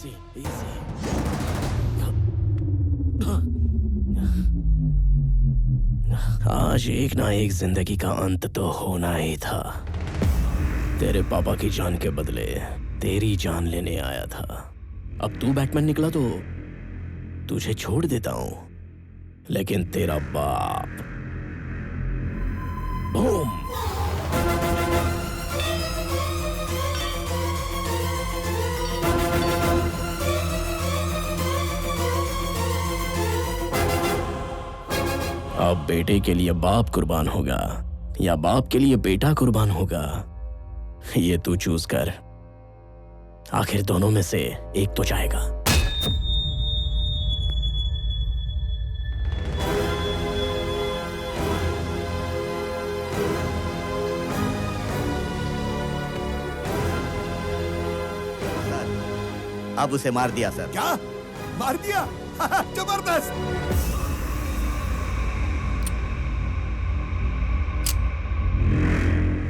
Easy easy. आज एक ना एक जिंदगी का अंत तो होना ही था। तेरे पापा की जान के बदले तेरी जान लेने आया था। अब तू बैटमैन निकला तो तुझे छोड़ देता हूं, लेकिन तेरा बाप बूम। अब बेटे के लिए बाप कुर्बान होगा या बाप के लिए बेटा कुर्बान होगा, ये तू चूज कर। आखिर दोनों में से एक तो जाएगा। अब उसे मार दिया सर। क्या मार दिया? जबरदस्त।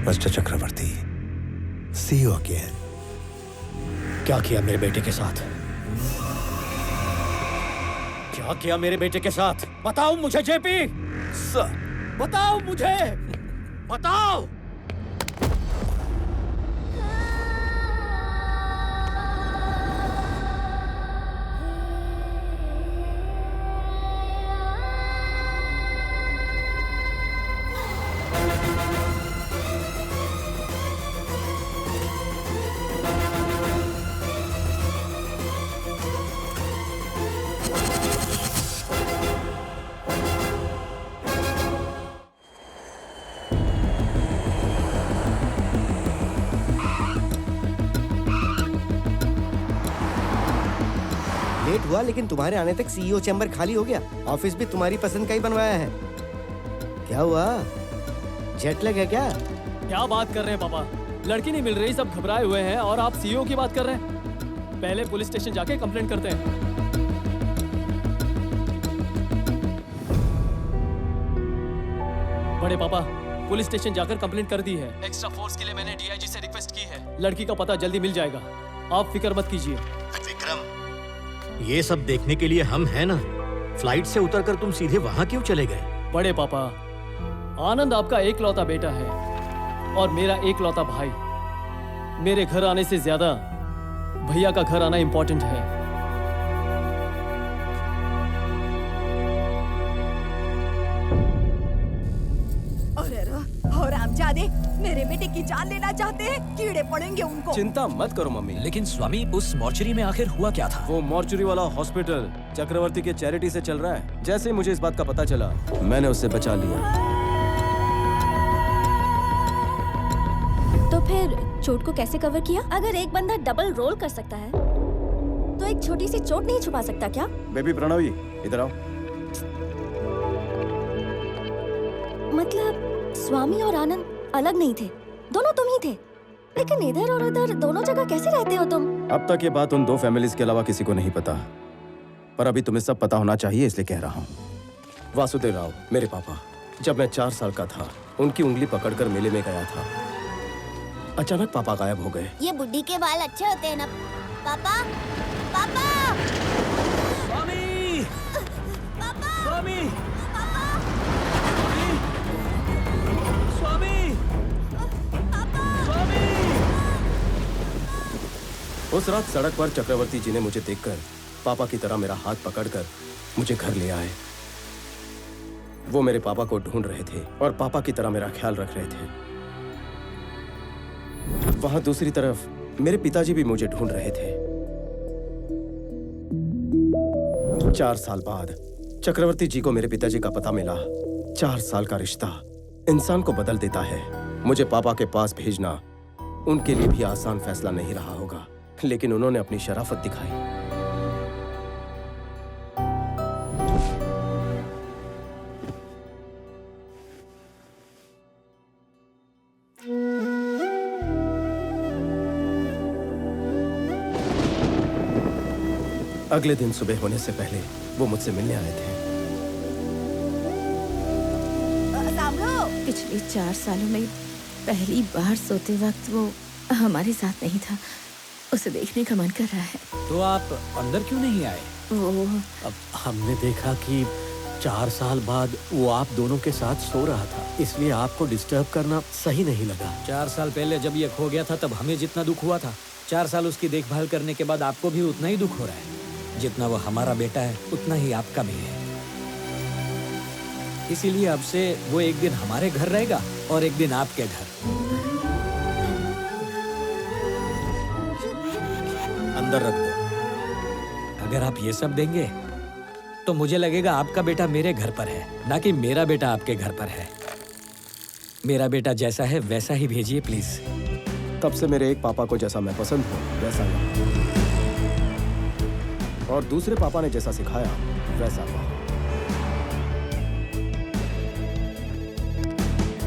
Mister Chakraborty, see you again. क्या किया मेरे बेटे के साथ? क्या किया मेरे बेटे के साथ? बताओ मुझे जेपी। सर, बताओ मुझे, बताओ। लेट हुआ, लेकिन तुम्हारे आने तक सीईओ चैम्बर खाली हो गया। ऑफिस भी तुम्हारी पसंद का ही बनवाया है। क्या हुआ, जेट लैग है क्या? क्या बात कर रहे हैं पापा? लड़की नहीं मिल रही, सब घबराए हुए हैं और आप सीईओ की बात कर रहे हैं। पहले पुलिस स्टेशन जाके कंप्लेंट करते हैं। बड़े पापा, पुलिस स्टेशन जाकर कंप्लेंट कर दी है। एक्स्ट्रा फोर्स के लिए मैंने डीआईजी से रिक्वेस्ट की है। लड़की का पता जल्दी मिल जाएगा, आप फिक्र मत कीजिए। विक्रम, ये सब देखने के लिए हम हैं ना। फ्लाइट से उतरकर तुम सीधे वहां क्यों चले गए? बड़े पापा, आनंद आपका एकलौता बेटा है और मेरा एकलौता भाई। मेरे घर आने से ज्यादा भैया का घर आना इंपॉर्टेंट है। और आमजादे मेरे बेटे की जान लेना चाहते हैं, कीड़े पड़ेंगे उनको। चिंता मत करो मम्मी। लेकिन स्वामी, उस मॉर्चरी में आखिर हुआ क्या था? वो मॉर्चरी वाला हॉस्पिटल चक्रवर्ती के चैरिटी से चल रहा है। जैसे ही मुझे इस बात का पता चला, मैंने उससे बचा लिया। तो फिर चोट को कैसे कवर किया? अगर एक बंदा डबल रोल कर सकता है, तो एक छोटी सी चोट नहीं छुपा सकता क्या? बेबी प्रणवी, इधर आओ। मतलब स्वामी और आनंद अलग नहीं थे, दोनों तुम ही थे। लेकिन इधर और उधर दोनों जगह कैसे रहते हो तुम? अब तक ये बात उन दो फैमिलीज के अलावा किसी को नहीं पता, पर अभी तुम्हें सब पता होना चाहिए, इसलिए कह रहा हूँ। वासुदेव राव, मेरे पापा, जब मैं 4 साल का था, उनकी उंगली पकड़कर मेले में गया था। अचानक पापा गायब हो गए। ये बुड्ढी के बाल अच्छे होते हैं ना पापा? पापा! स्वामी! पापा! स्वामी! पापा! स्वामी! स्वामी! उस रात सड़क पर चक्रवर्ती जी ने मुझे देखकर पापा की तरह मेरा हाथ पकड़कर मुझे घर ले आए। वो मेरे पापा को ढूंढ रहे थे और पापा की तरह मेरा ख्याल रख रहे थे। वहां दूसरी तरफ मेरे पिताजी भी मुझे ढूंढ रहे थे। 4 साल बाद चक्रवर्ती जी को मेरे पिताजी का पता मिला। 4 साल का रिश्ता इंसान को बदल देता है। मुझे पापा के पास भेजना उनके लिए भी आसान फैसला नहीं रहा होगा, लेकिन उन्होंने अपनी शराफत दिखाई। अगले दिन सुबह होने से पहले वो मुझसे मिलने आए थे। पिछले 4 सालों में पहली बार सोते वक्त वो हमारे साथ नहीं था। उसे देखने का मन कर रहा है। तो आप अंदर क्यों नहीं आए? वो अब हमने देखा कि 4 साल बाद वो आप दोनों के साथ सो रहा था, इसलिए आपको डिस्टर्ब करना सही नहीं लगा। 4 साल पहले जब ये खो गया था तब हमें जितना दुख हुआ था, 4 साल उसकी देखभाल करने के बाद आपको भी उतना ही दुख हो रहा है। जितना वो हमारा बेटा है उतना ही आपका भी है। इसीलिए अब से वो एक दिन हमारे घर रहेगा और एक दिन आपके घर। अंदर रख दो। अगर आप ये सब देंगे तो मुझे लगेगा आपका बेटा मेरे घर पर है, ना कि मेरा बेटा आपके घर पर है। मेरा बेटा जैसा है वैसा ही भेजिए प्लीज। तब से मेरे एक पापा को जैसा मैं पसंद हूँ वैसा नहीं, और दूसरे पापा ने जैसा सिखाया वैसा पाओ।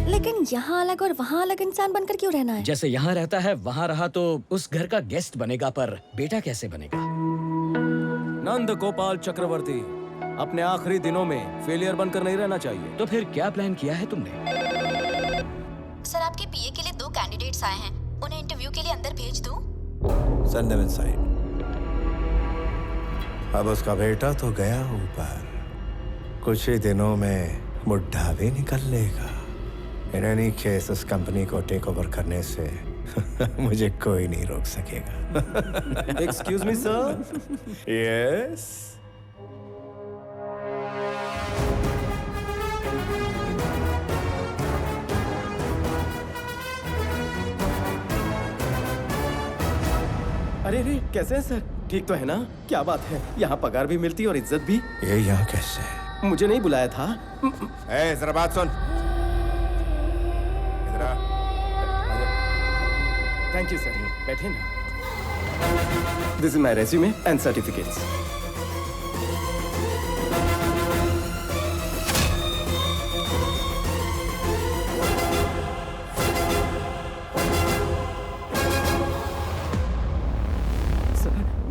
लेकिन यहाँ अलग और वहाँ अलग इंसान बनकर क्यों रहना है? जैसे यहाँ रहता है वहाँ रहा तो उस घर का गेस्ट बनेगा, पर बेटा कैसे बनेगा? नंद गोपाल चक्रवर्ती, अपने आखिरी दिनों में फेलियर बनकर नहीं रहना चाहिए। तो फिर क्या प्लान किया है तुमने? सर, आपके पीए के लिए 2 कैंडिडेट्स आए हैं, उन्हें इंटरव्यू के लिए अंदर भेज दूं? Send them inside. अब उसका बेटा तो गया ऊपर, कुछ ही दिनों में बुढ़ा भी निकल लेगा। इन एनी केस उस कंपनी को टेक ओवर करने से मुझे कोई नहीं रोक सकेगा। Excuse me sir. यस। अरे रे, कैसे हैं सर? ठीक तो है ना? क्या बात है, यहाँ पगार भी मिलती और इज्जत भी। ये यहाँ कैसे? मुझे नहीं बुलाया था। ए, जरा बात सुन। इधर आ। थैंक यू सर, बैठे ना। This is my resume and certificates.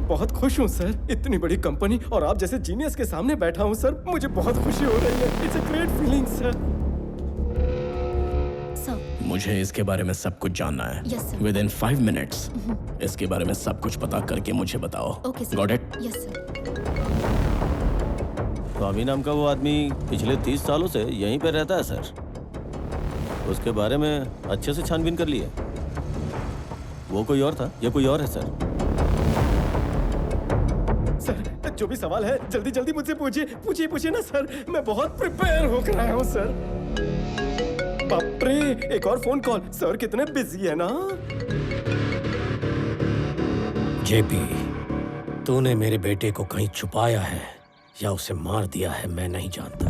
बहुत खुश हूँ सर, इतनी बड़ी कंपनी और आप जैसे जीनियस के सामने बैठा हूँ सर, मुझे बहुत खुशी हो रही है। It's a great feeling sir. मुझे इसके बारे में सब कुछ जानना है। Yes, sir. Within 5 minutes इसके बारे में सब कुछ पता करके मुझे बताओ। Okay, sir. Got it? Yes, sir. स्वामी नाम का वो आदमी पिछले 30 सालों से यहीं पर रहता है सर। उसके बारे में अच्छे से छानबीन कर लिया। वो कोई और था, ये कोई और है सर। सर, जो भी सवाल है जल्दी जल्दी मुझसे पूछिए ना सर। मैं बहुत प्रिपेयर होकर आया हूँ सर। बाप रे, एक और फोन कॉल। सर कितने बिजी है ना। जेपी, तूने मेरे बेटे को कहीं छुपाया है या उसे मार दिया है मैं नहीं जानता,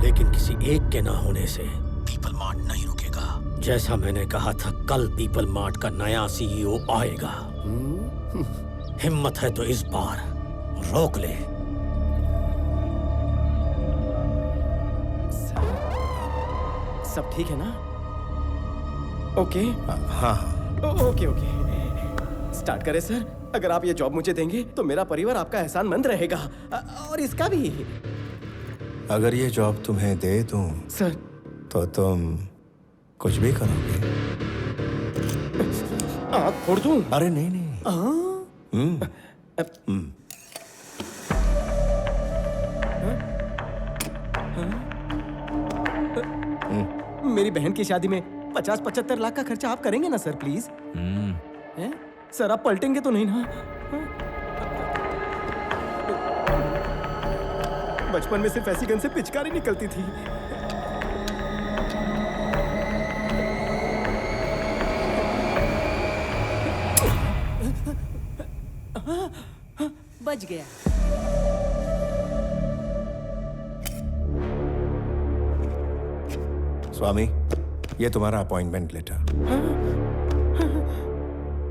लेकिन किसी एक के ना होने से पीपल मार्ट नहीं रुकेगा। जैसा मैंने कहा था, कल पीपल मार्ट का नया सीईओ आएगा। हिम्मत है तो इस बार रोक ले। सब ठीक है ना? ओके। हाँ। ओके। स्टार्ट करें सर। अगर आप ये जॉब मुझे देंगे तो मेरा परिवार आपका एहसानमंद रहेगा, और इसका भी। अगर ये जॉब तुम्हें दे दूं सर, तो तुम कुछ भी करोगे? आँख फोड़ दूं? अरे नहीं। मेरी बहन की शादी में 50-75 लाख का खर्चा आप करेंगे ना सर, प्लीज? हैं? सर, आप पलटेंगे तो नहीं ना? बचपन में सिर्फ ऐसी गन से पिचकारी निकलती थी। बच गया। स्वामी, ये तुम्हारा appointment letter.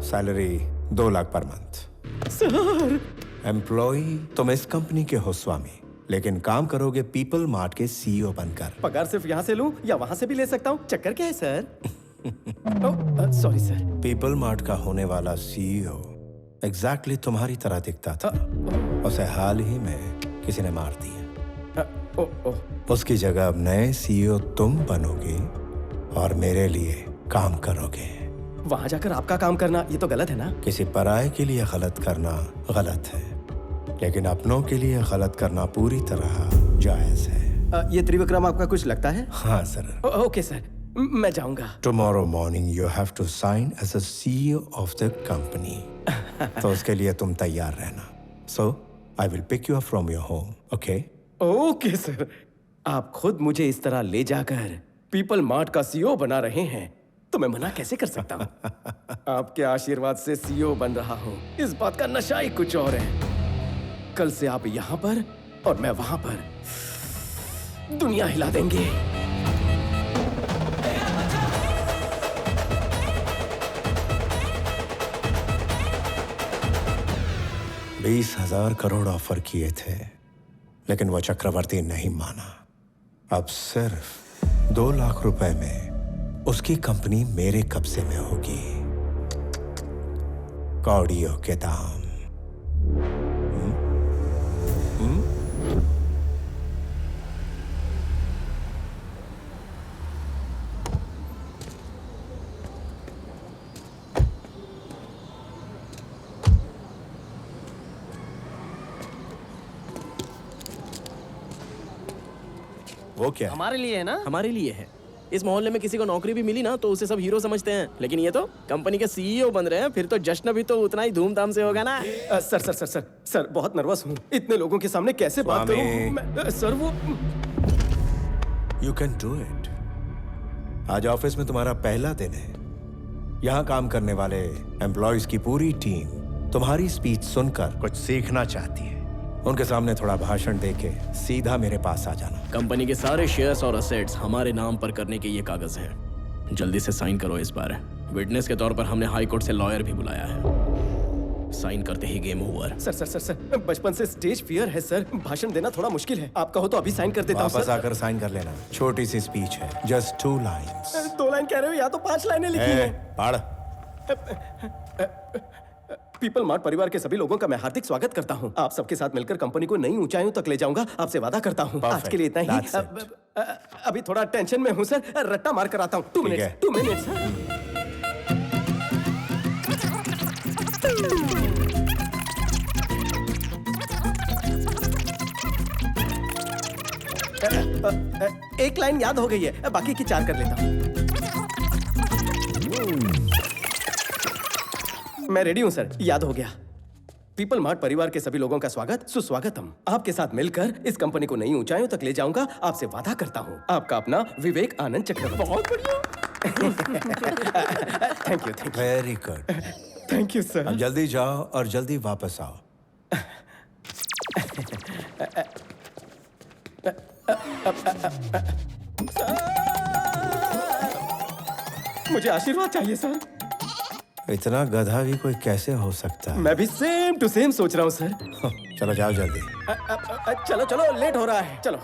Salary 2 lakh per month. Sir, employ तुम इस कंपनी के हो स्वामी, लेकिन काम करोगे पीपल मार्ट के सीईओ बनकर। पगार सिर्फ यहाँ से लूं या वहाँ से भी ले सकता हूँ? चक्कर क्या है sir? Sorry sir. People mart का होने वाला सीईओ एग्जैक्टली तुम्हारी तरह दिखता था। उसे हाल ही में किसी ने मार दिया। उसकी जगह अब नए सीईओ तुम बनोगे और मेरे लिए काम करोगे। वहां जाकर आपका काम करना ये तो गलत है ना? किसी पराये के लिए गलत करना गलत है, लेकिन अपनों के लिए गलत करना पूरी तरह जायज है। ये त्रिविक्रम आपका कुछ लगता है? हाँ सर। ओके सर, मैं जाऊंगा। Tomorrow morning you have to sign as a CEO of the company. तो उसके लिए तुम तैयार रहना। So I will pick you up from your home, okay? Okay sir. आप खुद मुझे इस तरह ले जाकर पीपल मार्ट का CEO बना रहे हैं तो मैं मना कैसे कर सकता हूँ? आपके आशीर्वाद से CEO बन रहा हूँ, इस बात का नशा ही कुछ और है। कल से आप यहाँ पर और मैं वहां पर दुनिया हिला देंगे। $20,000 करोड़ ऑफर किए थे, लेकिन वो चक्रवर्ती नहीं माना। अब सिर्फ 2 लाख रुपए में उसकी कंपनी मेरे कब्जे में होगी। कौड़ियों के दाम। वो क्या है? हमारे लिए है ना? हमारे लिए है। इस मोहल्ले में किसी को नौकरी भी मिली ना तो उसे सब हीरो समझते हैं, लेकिन ये तो कंपनी के CEO बन रहे हैं, फिर तो जश्न भी तो उतना ही धूमधाम से होगा ना। सर बहुत नर्वस हूँ। इतने लोगों के सामने कैसे बात करूँ? सर वो यू कैन डू इट। आज ऑफिस में तुम्हारा पहला दिन है। यहाँ काम करने वाले एम्प्लॉयज की पूरी टीम तुम्हारी स्पीच सुनकर कुछ सीखना चाहती है। उनके सामने थोड़ा भाषण देके सीधा मेरे पास आ जाना। कंपनी के सारे शेयर्स और असेट्स हमारे नाम पर करने के ये कागज हैं। जल्दी से साइन करो इस बार। विटनेस के तौर पर हमने हाई कोर्ट से लॉयर भी बुलाया है। साइन करते ही गेम ओवर। सर बचपन से स्टेज फियर है सर। भाषण देना थोड़ा मुश्किल है। आप कहो तो अभी साइन कर देता हूँ। वापस आकर साइन कर लेना। छोटी सी स्पीच है, जस्ट 2 लाइन्स। 2 लाइन कह रहे हो या तो 5 लाइनें लिखी हैं। पढ़। पीपल मार्ट परिवार के सभी लोगों का मैं हार्दिक स्वागत करता हूँ। आप सबके साथ मिलकर कंपनी को नई ऊंचाइयों तक ले जाऊंगा, आपसे वादा करता हूँ। आज के लिए इतना ही। अभी थोड़ा टेंशन में हूँ सर, रट्टा मार कर आता हूँ। 2 मिनट्स। एक लाइन याद हो गई है, बाकी की 4 कर लेता हूँ। मैं रेडी हूं सर, याद हो गया। पीपल मार्ट परिवार के सभी लोगों का स्वागत सुस्वागतम। आपके साथ मिलकर इस कंपनी को नई ऊंचाइयों तक ले जाऊंगा, आपसे वादा करता हूं। आपका अपना विवेक आनंद चक्रवर्ती। बहुत बढ़िया। Thank you. Very good. Thank you sir. अब जल्दी जाओ और जल्दी वापस आओ। मुझे आशीर्वाद चाहिए सर। इतना गधा भी कोई कैसे हो सकता है? मैं भी सेम टू सेम सोच रहा हूँ सर। चलो जाओ जल्दी। चलो लेट हो रहा है, चलो।